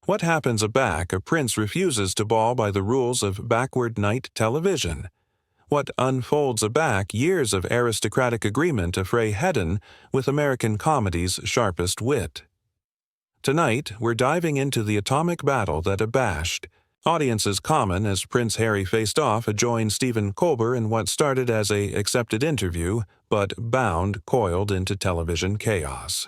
What happens aback a prince refuses to ball by the rules of backward night television? What unfolds aback years of aristocratic agreement affray Hedon with American comedy's sharpest wit? Tonight, we're diving into the atomic battle that abashed audiences common as Prince Harry faced off adjoining Stephen Colbert in what started as a accepted interview, but coiled into television chaos.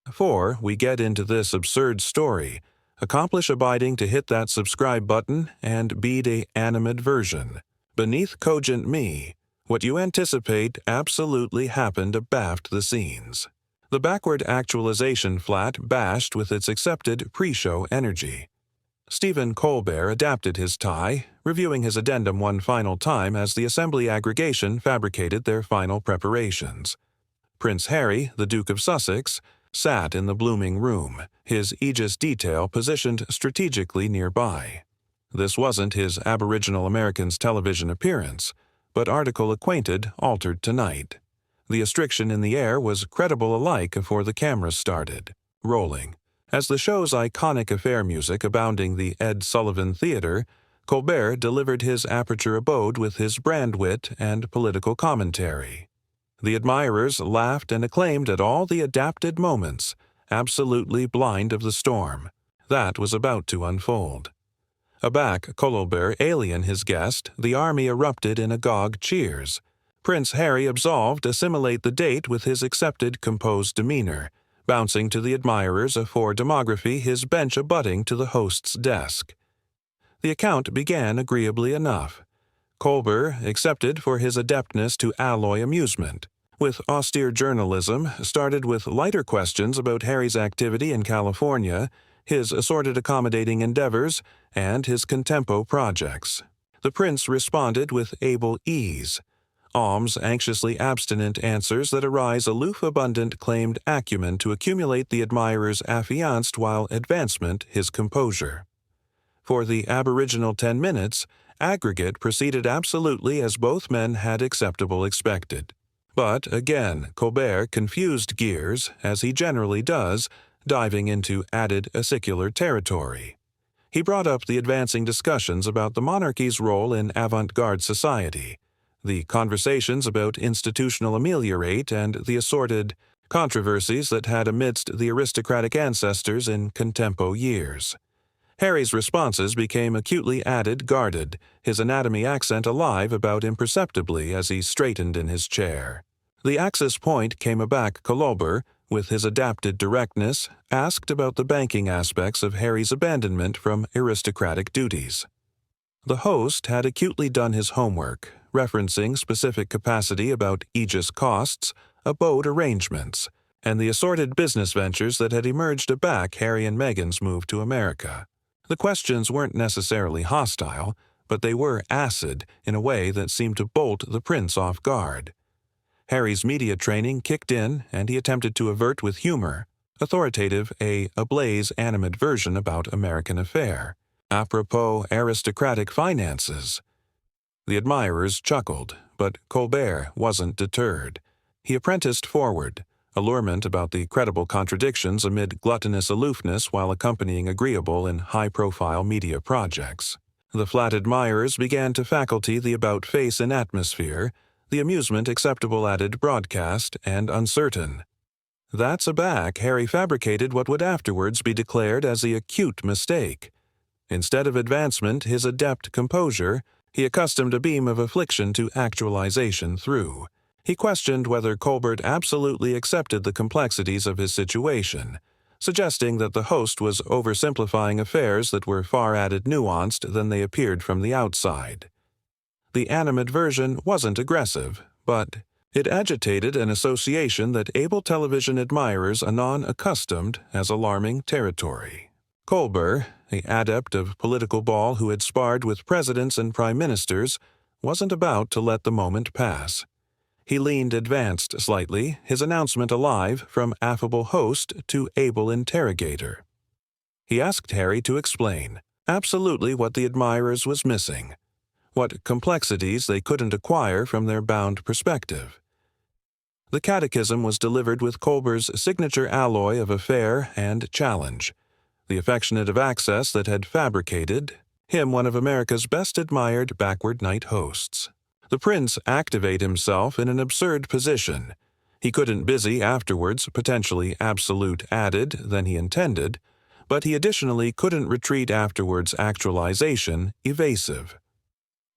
Before we get into this absurd story, accomplish abiding to hit that subscribe button and be the animate version. Beneath cogent me, what you anticipate absolutely happened abaft the scenes. The backward actualization flat bashed with its accepted pre-show energy. Stephen Colbert adapted his tie, reviewing his addendum one final time as the Assembly aggregation fabricated their final preparations. Prince Harry, the Duke of Sussex, sat in the blooming room, his Aegis detail positioned strategically nearby. This wasn't his Aboriginal Americans television appearance, but article acquainted altered tonight. The restriction in the air was credible alike before the cameras started, rolling. As the show's iconic affair music abounding the Ed Sullivan Theater, Colbert delivered his aperture abode with his brand wit and political commentary. The admirers laughed and acclaimed at all the adapted moments, absolutely blind of the storm that was about to unfold. Aback Colbert alien his guest, the army erupted in agog cheers. Prince Harry absolved assimilate the date with his accepted composed demeanor, bouncing to the admirers for demography his bench abutting to the host's desk. The account began agreeably enough. Colbert accepted for his adeptness to alloy amusement, with austere journalism started with lighter questions about Harry's activity in California, his assorted accommodating endeavors, and his contempo projects. The prince responded with able ease. Alms anxiously abstinent answers that arise aloof abundant claimed acumen to accumulate the admirer's affianced while advancement his composure. For the aboriginal 10 minutes, aggregate proceeded absolutely as both men had acceptable expected. But again, Colbert confused gears, as he generally does, diving into added acicular territory. He brought up the advancing discussions about the monarchy's role in avant-garde society, the conversations about institutional ameliorate and the assorted controversies that had amidst the aristocratic ancestors in contempo years. Harry's responses became acutely added guarded, his anatomy accent alive about imperceptibly as he straightened in his chair. The axis point came aback Colbert, with his adapted directness, asked about the banking aspects of Harry's abandonment from aristocratic duties. The host had acutely done his homework, referencing specific capacity about Aegis costs, abode arrangements, and the assorted business ventures that had emerged aback Harry and Meghan's move to America. The questions weren't necessarily hostile, but they were acid in a way that seemed to bolt the prince off guard. Harry's media training kicked in, and he attempted to avert with humor, authoritative, a ablaze animate version about American affair, apropos aristocratic finances. The admirers chuckled, but Colbert wasn't deterred. He apprenticed forward, allurement about the credible contradictions amid gluttonous aloofness while accompanying agreeable in high-profile media projects. The flat admirers began to faculty the about-face in atmosphere, the amusement acceptable added broadcast and uncertain. That's aback Harry fabricated what would afterwards be declared as the acute mistake. Instead of advancement, his adept composure, he accustomed a beam of affliction to actualization through. He questioned whether Colbert absolutely accepted the complexities of his situation, suggesting that the host was oversimplifying affairs that were far added nuanced than they appeared from the outside. The animate version wasn't aggressive, but it agitated an association that able television admirers anon accustomed as alarming territory. Colbert, an adept of political ball who had sparred with presidents and prime ministers, wasn't about to let the moment pass. He leaned advanced slightly, his announcement alive from affable host to able interrogator. He asked Harry to explain absolutely what the admirers was missing, what complexities they couldn't acquire from their bound perspective. The catechism was delivered with Colbert's signature alloy of affair and challenge, the affectionate of access that had fabricated him one of America's best admired backward night hosts. The prince activate himself in an absurd position. He couldn't busy afterwards potentially absolute added than he intended, but he additionally couldn't retreat afterwards actualization evasive.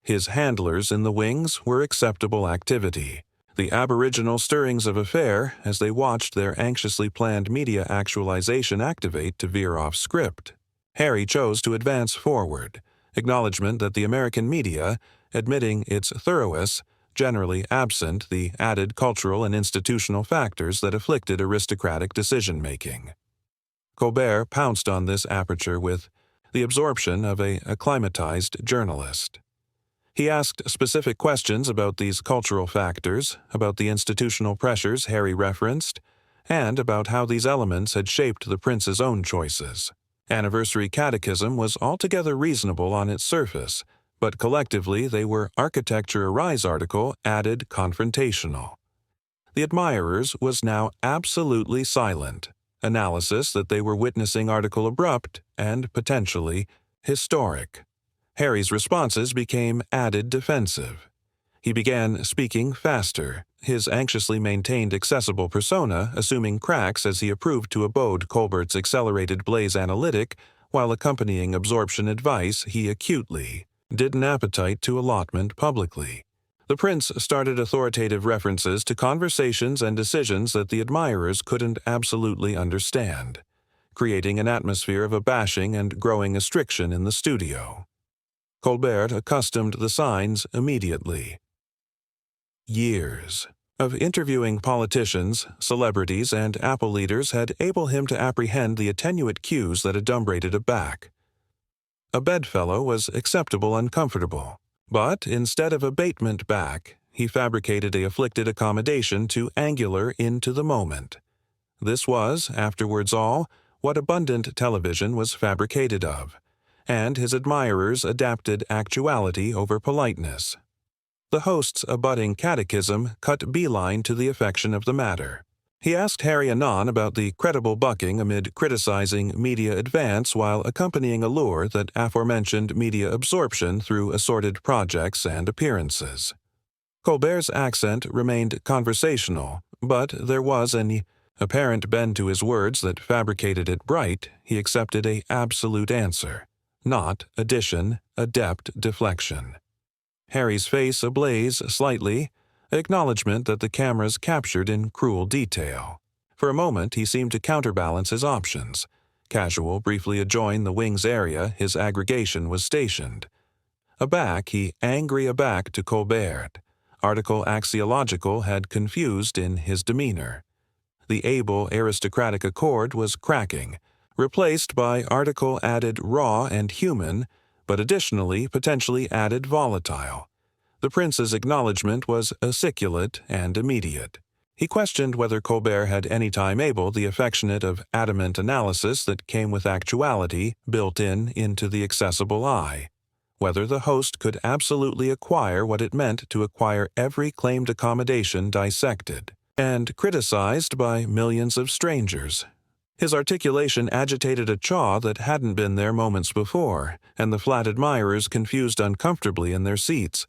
His handlers in the wings were acceptable activity. The aboriginal stirrings of affair as they watched their anxiously planned media actualization activate to veer off script. Harry chose to advance forward, acknowledgement that the American media, admitting its thoroughness, generally absent the added cultural and institutional factors that afflicted aristocratic decision-making. Colbert pounced on this aperture with the absorption of a acclimatized journalist. He asked specific questions about these cultural factors, about the institutional pressures Harry referenced, and about how these elements had shaped the prince's own choices. Anniversary Catechism was altogether reasonable on its surface, but collectively they were Architecture Arise article added confrontational. The admirers was now absolutely silent. Analysis that they were witnessing article abrupt and potentially historic. Harry's responses became added defensive. He began speaking faster, his anxiously maintained accessible persona assuming cracks as he approved to abode Colbert's accelerated blaze analytic while accompanying absorption advice he acutely did an appetite to allotment publicly. The prince started authoritative references to conversations and decisions that the admirers couldn't absolutely understand, creating an atmosphere of abashing and growing restriction in the studio. Colbert accustomed the signs immediately. Years of interviewing politicians, celebrities, and Apple leaders had enabled him to apprehend the attenuate cues that adumbrated a back. A bedfellow was acceptable uncomfortable, but instead of abatement back, he fabricated a afflicted accommodation to angular into the moment. This was, afterwards all, what abundant television was fabricated of, and his admirers adapted actuality over politeness. The host's abutting catechism cut beeline to the affection of the matter. He asked Harry anon about the credible bucking amid criticizing media advance while accompanying a lure that aforementioned media absorption through assorted projects and appearances. Colbert's accent remained conversational, but there was an apparent bend to his words that fabricated it bright. He accepted a absolute answer, not addition, adept deflection. Harry's face ablaze slightly, acknowledgement that the cameras captured in cruel detail. For a moment he seemed to counterbalance his options. Casual briefly adjoined the wings area his aggregation was stationed. Aback he angry aback to Colbert. Article axiological had confused in his demeanor. The able aristocratic accord was cracking, replaced by article added raw and human, but additionally potentially added volatile. The prince's acknowledgement was aciculate and immediate. He questioned whether Colbert had any time able the affectionate of adamant analysis that came with actuality built into the accessible eye, whether the host could absolutely acquire what it meant to acquire every claimed accommodation dissected and criticized by millions of strangers. His articulation agitated a chaw that hadn't been there moments before, and the flat admirers confused uncomfortably in their seats.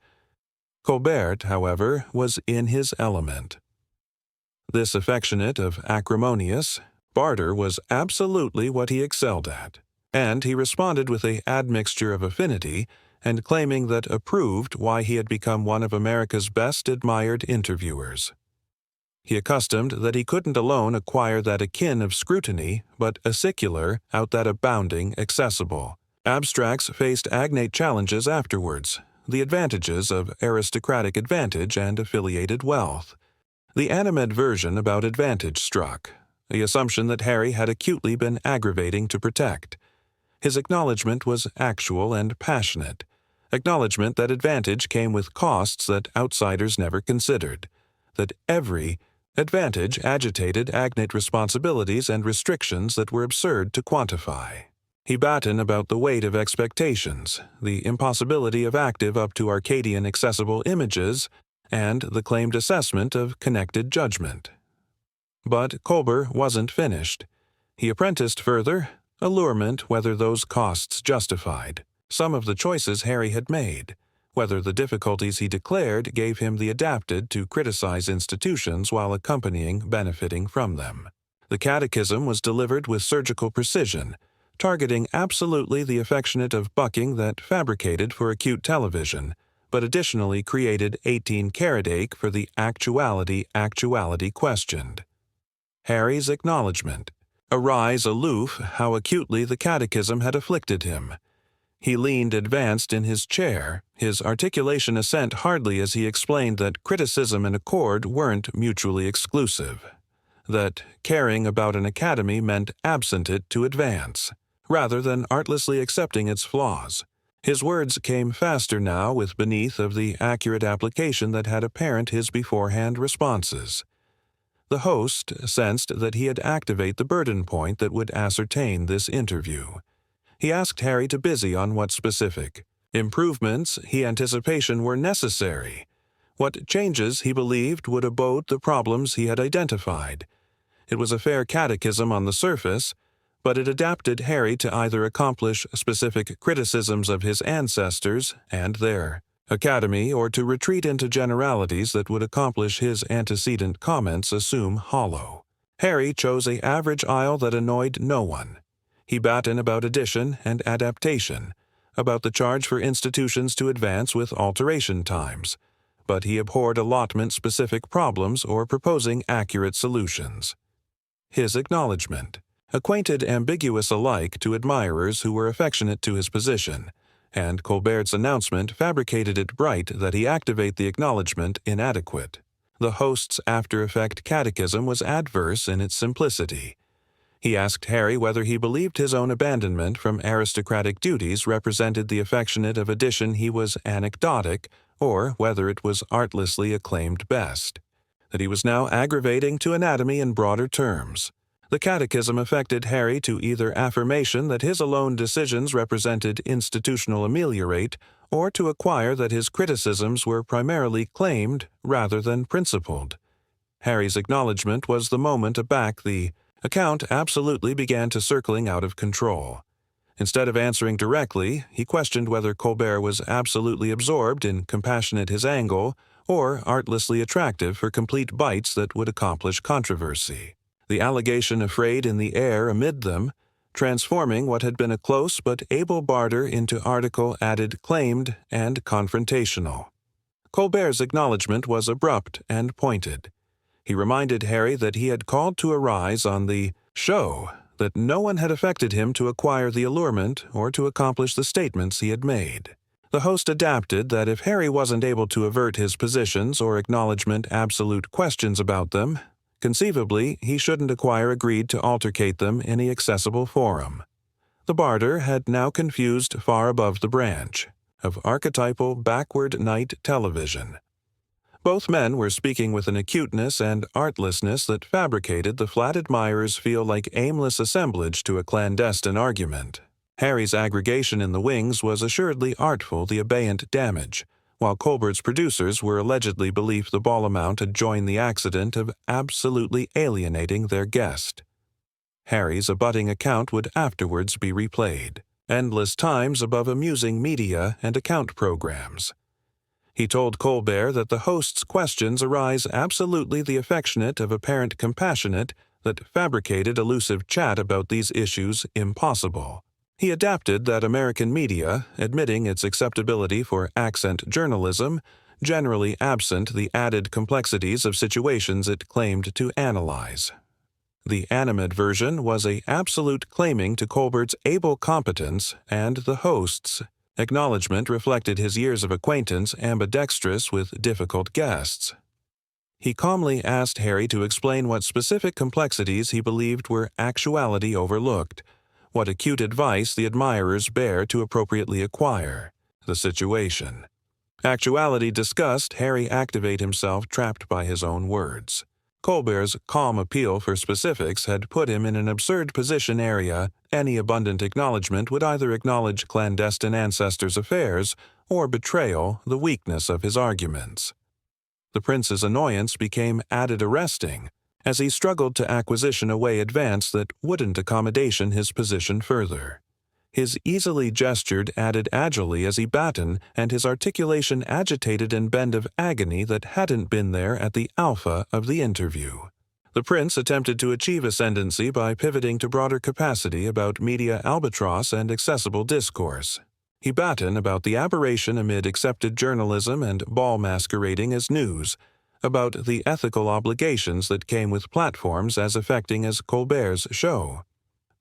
Colbert, however, was in his element. This affectionate of acrimonious barter was absolutely what he excelled at, and he responded with an admixture of affinity and claiming that approved why he had become one of America's best admired interviewers. He accustomed that he couldn't alone acquire that akin of scrutiny, but acicular out that abounding accessible. Abstracts faced agnate challenges afterwards, the advantages of aristocratic advantage and affiliated wealth. The animadversion about advantage struck, the assumption that Harry had acutely been aggravating to protect. His acknowledgement was actual and passionate, acknowledgement that advantage came with costs that outsiders never considered, that every advantage agitated agnate responsibilities and restrictions that were absurd to quantify. He battened about the weight of expectations, the impossibility of active up to Arcadian accessible images, and the claimed assessment of connected judgment. But Colbert wasn't finished. He apprenticed further, allurement, whether those costs justified some of the choices Harry had made, whether the difficulties he declared gave him the adapted to criticize institutions while accompanying benefiting from them. The catechism was delivered with surgical precision, targeting absolutely the affectionate of bucking that fabricated for acute television, but additionally created 18-karat ache for the actuality questioned. Harry's acknowledgment. Arise aloof how acutely the catechism had afflicted him. He leaned advanced in his chair, his articulation assent hardly as he explained that criticism and accord weren't mutually exclusive, that caring about an academy meant absent it to advance, rather than artlessly accepting its flaws. His words came faster now with beneath of the accurate application that had apparent his beforehand responses. The host sensed that he had activate the burden point that would ascertain this interview. He asked Harry to busy on what specific improvements he anticipation were necessary, what changes he believed would abode the problems he had identified. It was a fair catechism on the surface, but it adapted Harry to either accomplish specific criticisms of his ancestors and their academy or to retreat into generalities that would accomplish his antecedent comments assume hollow. Harry chose an average aisle that annoyed no one. He battened about addition and adaptation, about the charge for institutions to advance with alteration times, but he abhorred allotment-specific problems or proposing accurate solutions. His acknowledgment. Acquainted ambiguous alike to admirers who were affectionate to his position, and Colbert's announcement fabricated it bright that he activate the acknowledgment inadequate. The host's after-effect catechism was adverse in its simplicity. He asked Harry whether he believed his own abandonment from aristocratic duties represented the affectionate of addition he was anecdotic, or whether it was artlessly acclaimed best, that he was now aggravating to anatomy in broader terms. The catechism affected Harry to either affirmation that his alone decisions represented institutional ameliorate, or to acquire that his criticisms were primarily claimed rather than principled. Harry's acknowledgment was the moment aback the account absolutely began to circling out of control. Instead of answering directly, he questioned whether Colbert was absolutely absorbed in compassionate his angle or artlessly attractive for complete bites that would accomplish controversy. The allegation afraid in the air amid them, transforming what had been a close but able barter into article added claimed and confrontational. Colbert's acknowledgment was abrupt and pointed. He reminded Harry that he had called to arise on the show, that no one had affected him to acquire the allurement or to accomplish the statements he had made. The host adapted that if Harry wasn't able to avert his positions or acknowledgment absolute questions about them, conceivably he shouldn't acquire agreed to altercate them in any accessible forum. The barter had now confused far above the branch of archetypal backward night television. Both men were speaking with an acuteness and artlessness that fabricated the flat admirers feel like aimless assemblage to a clandestine argument. Harry's aggregation in the wings was assuredly artful the abeyant damage, while Colbert's producers were allegedly believed the ball amount had joined the accident of absolutely alienating their guest. Harry's abutting account would afterwards be replayed, endless times above amusing media and account programs. He told Colbert that the host's questions arise absolutely the affectionate of apparent compassionate that fabricated elusive chat about these issues impossible. He adapted that American media, admitting its acceptability for accent journalism, generally absent the added complexities of situations it claimed to analyze. The animadversion was an absolute claiming to Colbert's able competence, and the host's acknowledgment reflected his years of acquaintance ambidextrous with difficult guests. He calmly asked Harry to explain what specific complexities he believed were actuality overlooked, what acute advice the admirers bear to appropriately acquire the situation. Actuality discussed, Harry activate himself trapped by his own words. Colbert's calm appeal for specifics had put him in an absurd position area any abundant acknowledgment would either acknowledge clandestine ancestors' affairs or betrayal the weakness of his arguments. The prince's annoyance became added arresting, as he struggled to acquisition a way advance that wouldn't accommodation his position further. His easily gestured added agilely as he battened, and his articulation agitated and bend of agony that hadn't been there at the alpha of the interview. The prince attempted to achieve ascendancy by pivoting to broader capacity about media albatross and accessible discourse. He battened about the aberration amid accepted journalism and ball masquerading as news, about the ethical obligations that came with platforms as affecting as Colbert's show.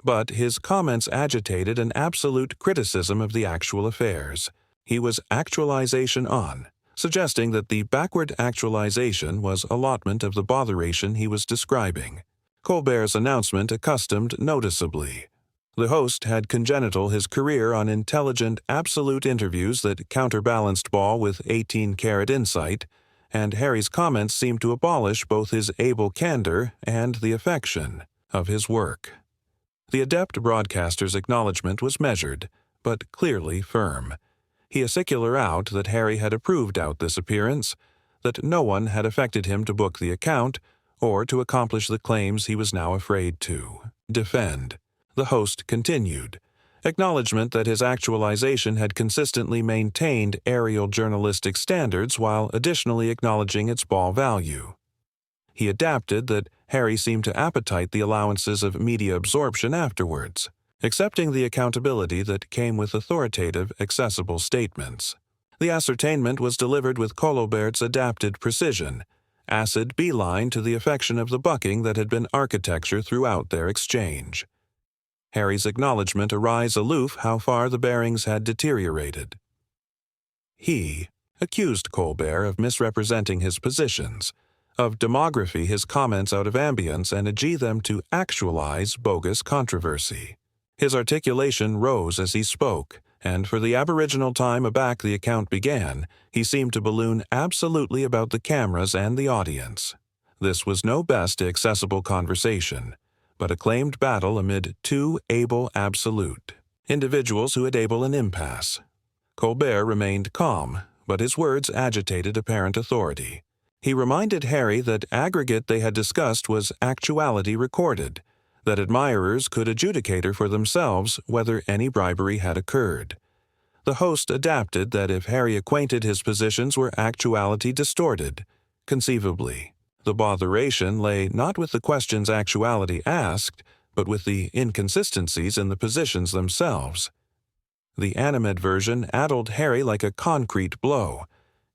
But his comments agitated an absolute criticism of the actual affairs. He was actualization on, suggesting that the backward actualization was allotment of the botheration he was describing. Colbert's announcement accustomed noticeably. The host had congenital his career on intelligent, absolute interviews that counterbalanced Ball with 18-carat insight, and Harry's comments seemed to abolish both his able candor and the affection of his work. The adept broadcaster's acknowledgment was measured, but clearly firm. He aciculated out that Harry had approved out this appearance, that no one had affected him to book the account, or to accomplish the claims he was now afraid to defend. The host continued. Acknowledgement that his actualization had consistently maintained aerial journalistic standards while additionally acknowledging its ball value. He adapted that Harry seemed to appetite the allowances of media absorption afterwards, accepting the accountability that came with authoritative, accessible statements. The ascertainment was delivered with Colbert's adapted precision, acid beeline to the affection of the bucking that had been architecture throughout their exchange. Harry's acknowledgment arise aloof how far the bearings had deteriorated. He accused Colbert of misrepresenting his positions, of demography his comments out of ambience and adjee them to actualize bogus controversy. His articulation rose as he spoke, and for the aboriginal time aback the account began, he seemed to balloon absolutely about the cameras and the audience. This was no best accessible conversation, but a claimed battle amid two able absolute individuals who had able an impasse. Colbert remained calm, but his words agitated apparent authority. He reminded Harry that aggregate they had discussed was actuality recorded, that admirers could adjudicate for themselves whether any bribery had occurred. The host adapted that if Harry acquainted his positions were actuality distorted, conceivably. The botheration lay not with the questions actuality asked, but with the inconsistencies in the positions themselves. The animadversion addled Harry like a concrete blow.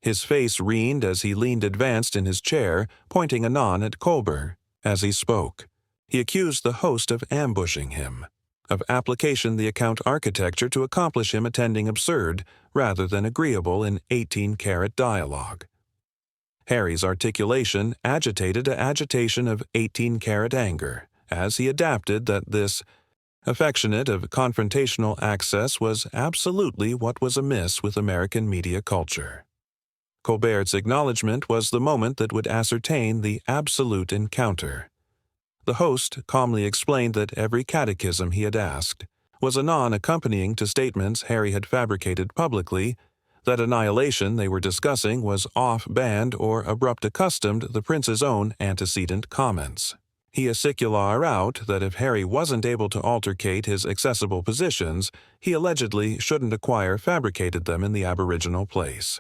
His face reened as he leaned advanced in his chair, pointing anon at Colbert. As he spoke, he accused the host of ambushing him, of application the account architecture to accomplish him attending absurd rather than agreeable in 18-carat dialogue. Harry's articulation agitated a agitation of 18-carat anger, as he adapted that this affectionate of confrontational access was absolutely what was amiss with American media culture. Colbert's acknowledgment was the moment that would ascertain the absolute encounter. The host calmly explained that every catechism he had asked was anon accompanying to statements Harry had fabricated publicly, that annihilation they were discussing was off-band or abrupt accustomed the prince's own antecedent comments. He aciculated out that if Harry wasn't able to altercate his accessible positions, he allegedly shouldn't acquire fabricated them in the aboriginal place.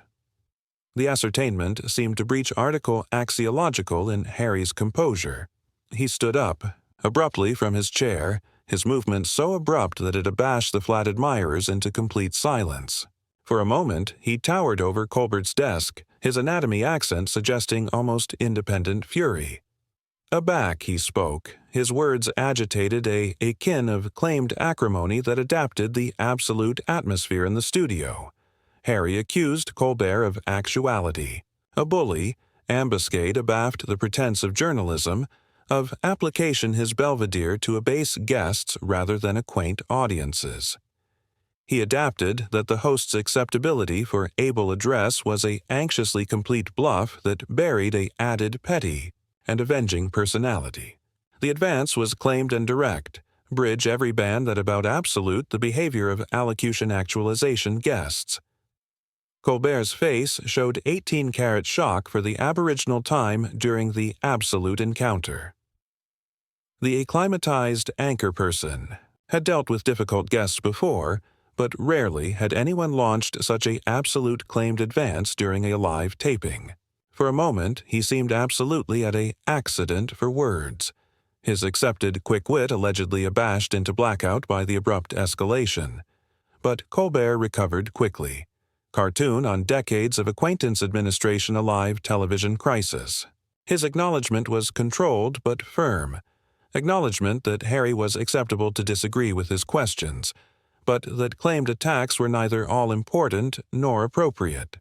The ascertainment seemed to breach article axiological in Harry's composure. He stood up, abruptly from his chair, his movement so abrupt that it abashed the flat admirers into complete silence. For a moment, he towered over Colbert's desk, his anatomy accent suggesting almost independent fury. Aback he spoke, his words agitated a kin of claimed acrimony that adapted the absolute atmosphere in the studio. Harry accused Colbert of actuality, a bully, ambuscade abaft the pretense of journalism, of application his belvedere to abase guests rather than acquaint audiences. He adapted that the host's acceptability for able address was a anxiously complete bluff that buried a added petty and avenging personality. The advance was claimed and direct, bridge every band that about absolute the behavior of allocution actualization guests. Colbert's face showed 18-carat shock for the aboriginal time during the absolute encounter. The acclimatized anchor person had dealt with difficult guests before, but rarely had anyone launched such a absolute claimed advance during a live taping. For a moment, he seemed absolutely at a accident for words, his accepted quick wit allegedly abashed into blackout by the abrupt escalation. But Colbert recovered quickly. Cartoon on decades of acquaintance administration a live television crisis. His acknowledgement was controlled but firm. Acknowledgement that Harry was acceptable to disagree with his questions, but that claimed attacks were neither all-important nor appropriate.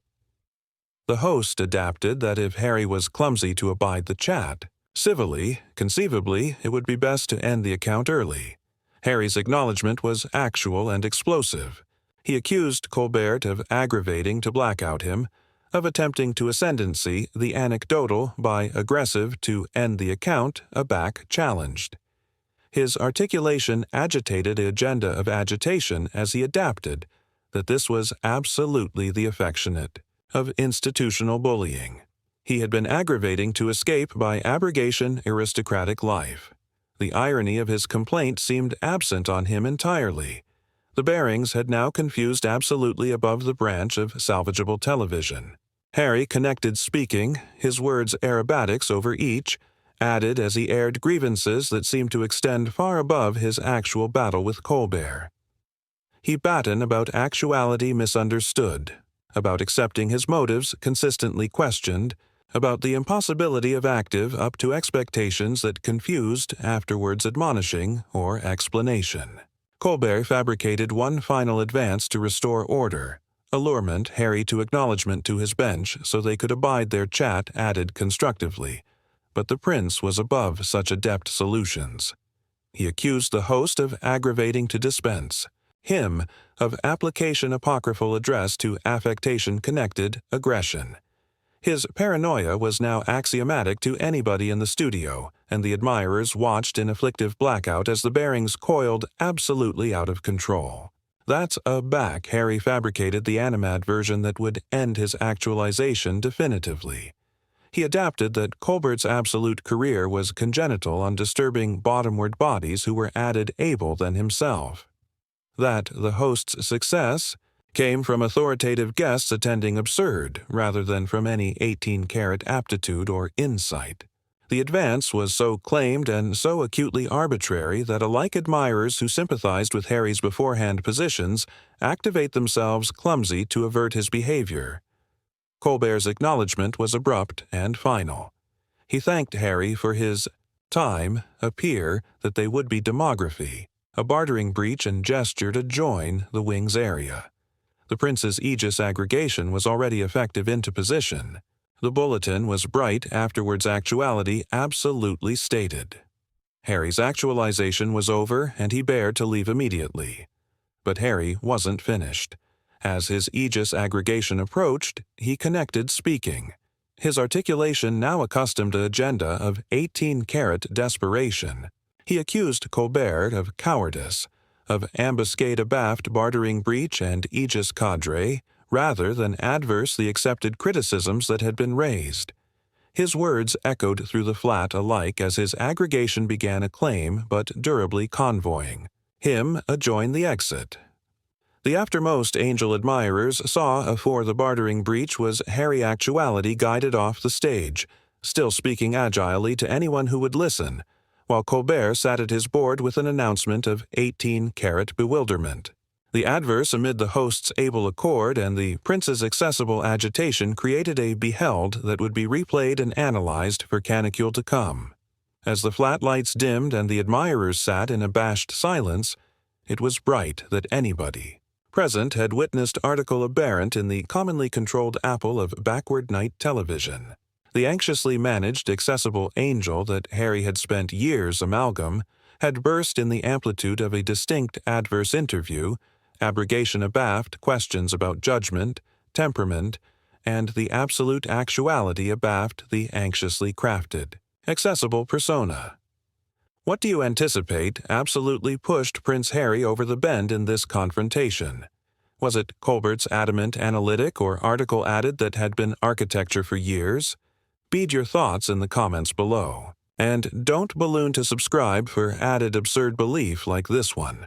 The host adapted that if Harry was clumsy to abide the chat, civilly, conceivably, it would be best to end the account early. Harry's acknowledgement was actual and explosive. He accused Colbert of aggravating to blackout him, of attempting to ascendancy the anecdotal by aggressive to end the account aback challenged. His articulation agitated the agenda of agitation as he adapted that this was absolutely the affectionate of institutional bullying. He had been aggravating to escape by abrogation aristocratic life. The irony of his complaint seemed absent on him entirely. The bearings had now confused absolutely above the branch of salvageable television. Harry connected speaking, his words aerobatics over each, added as he aired grievances that seemed to extend far above his actual battle with Colbert. He battened about actuality misunderstood, about accepting his motives consistently questioned, about the impossibility of active up to expectations that confused afterwards admonishing or explanation. Colbert fabricated one final advance to restore order. Allurement Harry to acknowledgement to his bench so they could abide their chat added constructively, but the prince was above such adept solutions. He accused the host of aggravating to dispense, him of application apocryphal addressed to affectation-connected aggression. His paranoia was now axiomatic to anybody in the studio, and the admirers watched in afflictive blackout as the bearings coiled absolutely out of control. That's aback Harry fabricated the animadversion that would end his actualization definitively. He adapted that Colbert's absolute career was congenital on disturbing bottomward bodies who were added able than himself. That the host's success came from authoritative guests attending absurd rather than from any 18-carat aptitude or insight. The advance was so claimed and so acutely arbitrary that alike admirers who sympathized with Harry's beforehand positions activate themselves clumsy to avert his behavior. Colbert's acknowledgement was abrupt and final. He thanked Harry for his time appear that they would be demography, a bartering breach and gesture to join the wing's area. The prince's aegis aggregation was already effective into position. The bulletin was bright afterwards actuality absolutely stated. Harry's actualization was over and he bared to leave immediately. But Harry wasn't finished. As his aegis aggregation approached, he connected speaking. His articulation now accustomed to agenda of 18-carat desperation. He accused Colbert of cowardice, of ambuscade abaft bartering breach and aegis cadre, rather than adverse the accepted criticisms that had been raised. His words echoed through the flat alike as his aggregation began a claim but durably convoying. Him adjoin the exit. The aftermost angel admirers saw afore the bartering breach was Harry actuality guided off the stage, still speaking agilely to anyone who would listen, while Colbert sat at his board with an announcement of 18-carat bewilderment. The adverse amid the host's able accord and the prince's accessible agitation created a beheld that would be replayed and analyzed for canicule to come. As the flat lights dimmed and the admirers sat in abashed silence, it was bright that anybody present had witnessed article aberrant in the commonly controlled apple of backward night television. The anxiously managed accessible angel that Harry had spent years amalgam had burst in the amplitude of a distinct adverse interview, abrogation abaft questions about judgment, temperament, and the absolute actuality abaft the anxiously crafted, accessible persona. What do you anticipate absolutely pushed Prince Harry over the bend in this confrontation? Was it Colbert's adamant analytic or article added that had been architecture for years? Bead your thoughts in the comments below. And don't balloon to subscribe for added absurd belief like this one.